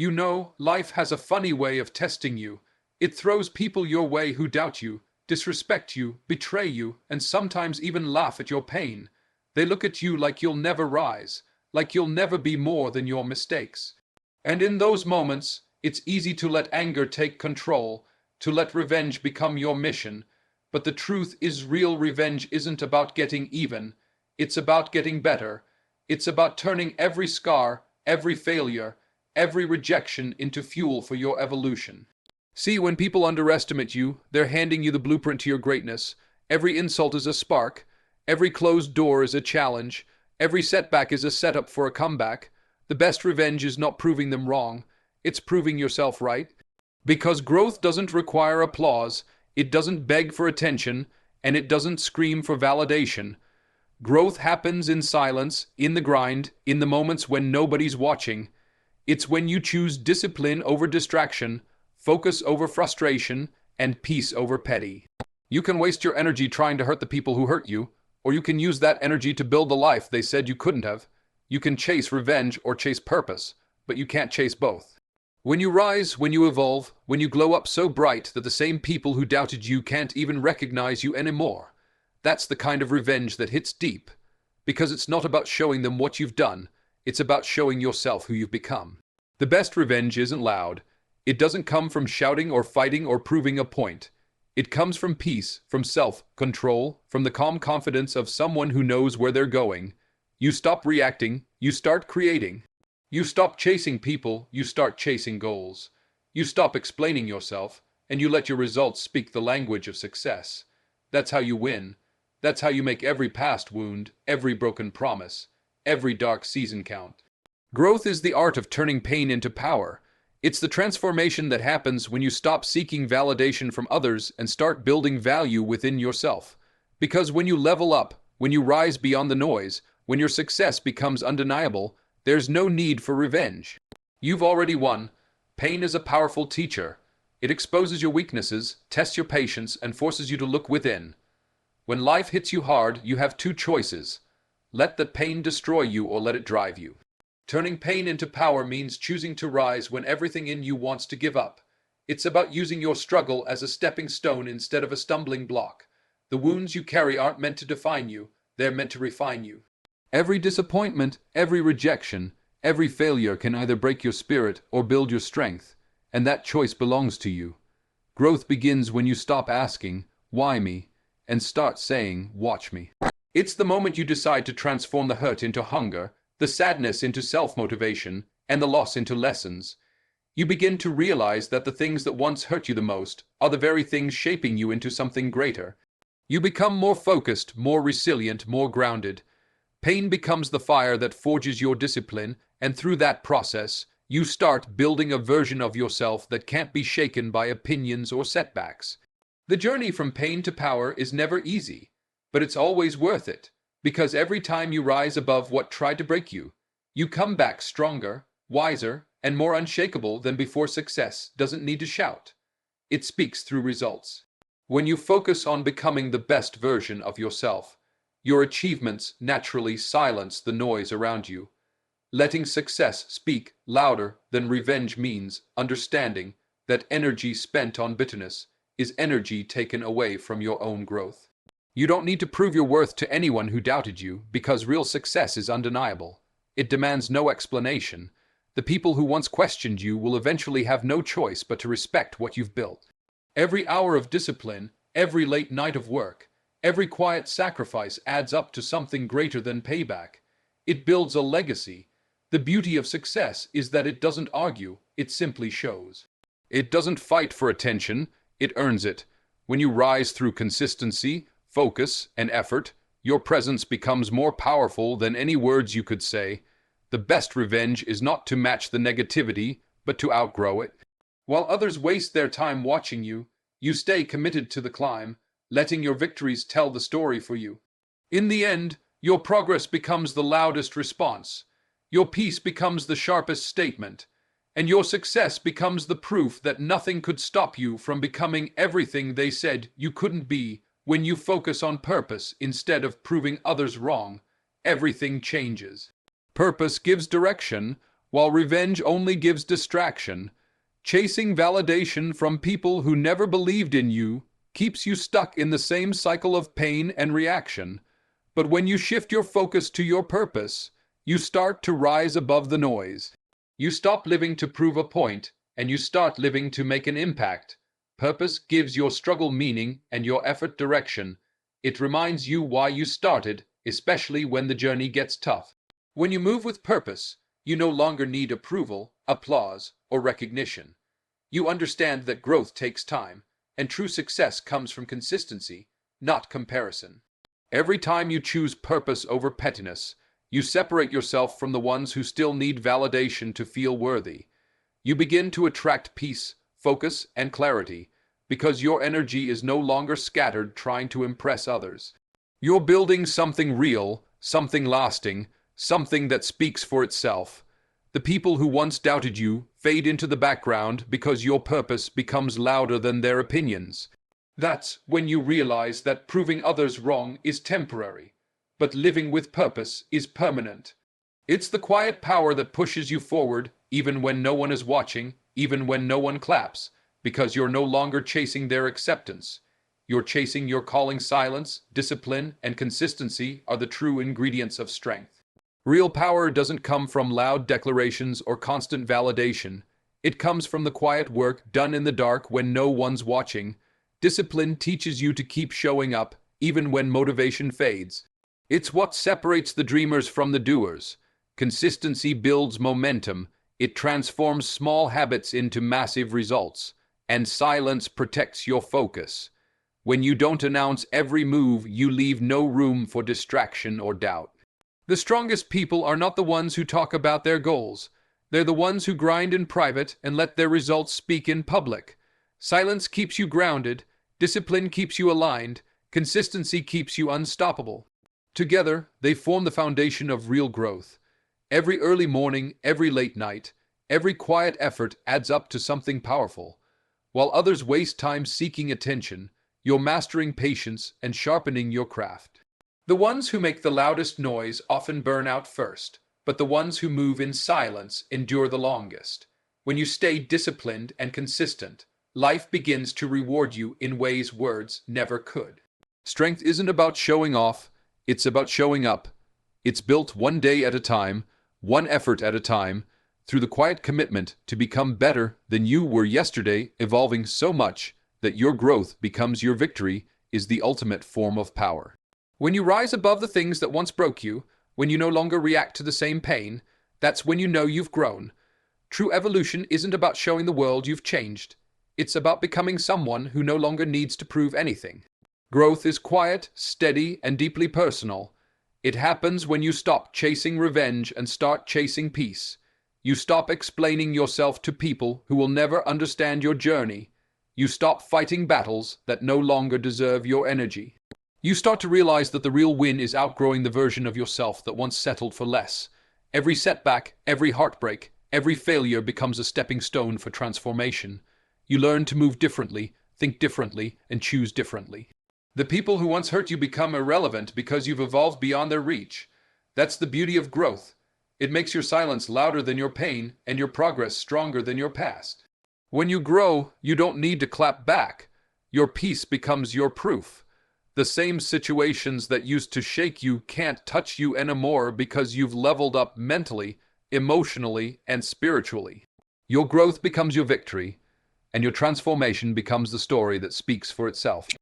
You know, life has a funny way of testing you. It throws people your way who doubt you, disrespect you, betray you, and sometimes even laugh at your pain. They look at you like you'll never rise, like you'll never be more than your mistakes. And in those moments, it's easy to let anger take control, to let revenge become your mission. But the truth is, real revenge isn't about getting even. It's about getting better. It's about turning every scar, every failure, every rejection into fuel for your evolution. See, when people underestimate you, they're handing you the blueprint to your greatness. Every insult is a spark. Every closed door is a challenge. Every setback is a setup for a comeback. The best revenge is not proving them wrong. It's proving yourself right. Because growth doesn't require applause, it doesn't beg for attention, and it doesn't scream for validation. Growth happens in silence, in the grind, in the moments when nobody's watching. It's when you choose discipline over distraction, focus over frustration, and peace over petty. You can waste your energy trying to hurt the people who hurt you, or you can use that energy to build the life they said you couldn't have. You can chase revenge or chase purpose, but you can't chase both. When you rise, when you evolve, when you glow up so bright that the same people who doubted you can't even recognize you anymore, that's the kind of revenge that hits deep. Because it's not about showing them what you've done, it's about showing yourself who you've become. The best revenge isn't loud. It doesn't come from shouting or fighting or proving a point. It comes from peace, from self-control, from the calm confidence of someone who knows where they're going. You stop reacting, you start creating. You stop chasing people, you start chasing goals. You stop explaining yourself, and you let your results speak the language of success. That's how you win. That's how you make every past wound, every broken promise, every dark season count. Growth is the art of turning pain into power. It's the transformation that happens when you stop seeking validation from others and start building value within yourself. Because when you level up, when you rise beyond the noise, when your success becomes undeniable, there's no need for revenge. You've already won. Pain is a powerful teacher. It exposes your weaknesses, tests your patience, and forces you to look within. When life hits you hard, you have two choices. Let the pain destroy you or let it drive you. Turning pain into power means choosing to rise when everything in you wants to give up. It's about using your struggle as a stepping stone instead of a stumbling block. The wounds you carry aren't meant to define you, they're meant to refine you. Every disappointment, every rejection, every failure can either break your spirit or build your strength, and that choice belongs to you. Growth begins when you stop asking, "Why me?" and start saying, "Watch me." It's the moment you decide to transform the hurt into hunger, the sadness into self-motivation, and the loss into lessons. You begin to realize that the things that once hurt you the most are the very things shaping you into something greater. You become more focused, more resilient, more grounded. Pain becomes the fire that forges your discipline, and through that process, you start building a version of yourself that can't be shaken by opinions or setbacks. The journey from pain to power is never easy, but it's always worth it. Because every time you rise above what tried to break you, you come back stronger, wiser, and more unshakable than before. Success doesn't need to shout. It speaks through results. When you focus on becoming the best version of yourself, your achievements naturally silence the noise around you. Letting success speak louder than revenge means understanding that energy spent on bitterness is energy taken away from your own growth. You don't need to prove your worth to anyone who doubted you, because real success is undeniable. It demands no explanation. The people who once questioned you will eventually have no choice but to respect what you've built. Every hour of discipline, every late night of work, every quiet sacrifice adds up to something greater than payback. It builds a legacy. The beauty of success is that it doesn't argue, it simply shows. It doesn't fight for attention, it earns it. When you rise through consistency, focus, and effort, your presence becomes more powerful than any words you could say. The best revenge is not to match the negativity, but to outgrow it. While others waste their time watching you, you stay committed to the climb, letting your victories tell the story for you. In the end, your progress becomes the loudest response. Your peace becomes the sharpest statement. And your success becomes the proof that nothing could stop you from becoming everything they said you couldn't be. When you focus on purpose instead of proving others wrong, everything changes. Purpose gives direction, while revenge only gives distraction. Chasing validation from people who never believed in you keeps you stuck in the same cycle of pain and reaction. But when you shift your focus to your purpose, you start to rise above the noise. You stop living to prove a point, and you start living to make an impact. Purpose gives your struggle meaning and your effort direction. It reminds you why you started, especially when the journey gets tough. When you move with purpose, you no longer need approval, applause, or recognition. You understand that growth takes time, and true success comes from consistency, not comparison. Every time you choose purpose over pettiness, you separate yourself from the ones who still need validation to feel worthy. You begin to attract peace, focus, and clarity, because your energy is no longer scattered trying to impress others. You're building something real, something lasting, something that speaks for itself. The people who once doubted you fade into the background because your purpose becomes louder than their opinions. That's when you realize that proving others wrong is temporary, but living with purpose is permanent. It's the quiet power that pushes you forward, even when no one is watching, even when no one claps, because you're no longer chasing their acceptance. You're chasing your calling. Silence, discipline, and consistency are the true ingredients of strength. Real power doesn't come from loud declarations or constant validation. It comes from the quiet work done in the dark when no one's watching. Discipline teaches you to keep showing up, even when motivation fades. It's what separates the dreamers from the doers. Consistency builds momentum. It transforms small habits into massive results. And silence protects your focus. When you don't announce every move, you leave no room for distraction or doubt. The strongest people are not the ones who talk about their goals. They're the ones who grind in private and let their results speak in public. Silence keeps you grounded. Discipline keeps you aligned. Consistency keeps you unstoppable. Together, they form the foundation of real growth. Every early morning, every late night, every quiet effort adds up to something powerful. While others waste time seeking attention, you're mastering patience and sharpening your craft. The ones who make the loudest noise often burn out first, but the ones who move in silence endure the longest. When you stay disciplined and consistent, life begins to reward you in ways words never could. Strength isn't about showing off, it's about showing up. It's built one day at a time, one effort at a time, through the quiet commitment to become better than you were yesterday. Evolving so much that your growth becomes your victory is the ultimate form of power. When you rise above the things that once broke you, when you no longer react to the same pain, that's when you know you've grown. True evolution isn't about showing the world you've changed. It's about becoming someone who no longer needs to prove anything. Growth is quiet, steady, and deeply personal. It happens when you stop chasing revenge and start chasing peace. You stop explaining yourself to people who will never understand your journey. You stop fighting battles that no longer deserve your energy. You start to realize that the real win is outgrowing the version of yourself that once settled for less. Every setback, every heartbreak, every failure becomes a stepping stone for transformation. You learn to move differently, think differently, and choose differently. The people who once hurt you become irrelevant because you've evolved beyond their reach. That's the beauty of growth. It makes your silence louder than your pain and your progress stronger than your past. When you grow, you don't need to clap back. Your peace becomes your proof. The same situations that used to shake you can't touch you anymore because you've leveled up mentally, emotionally, and spiritually. Your growth becomes your victory, and your transformation becomes the story that speaks for itself.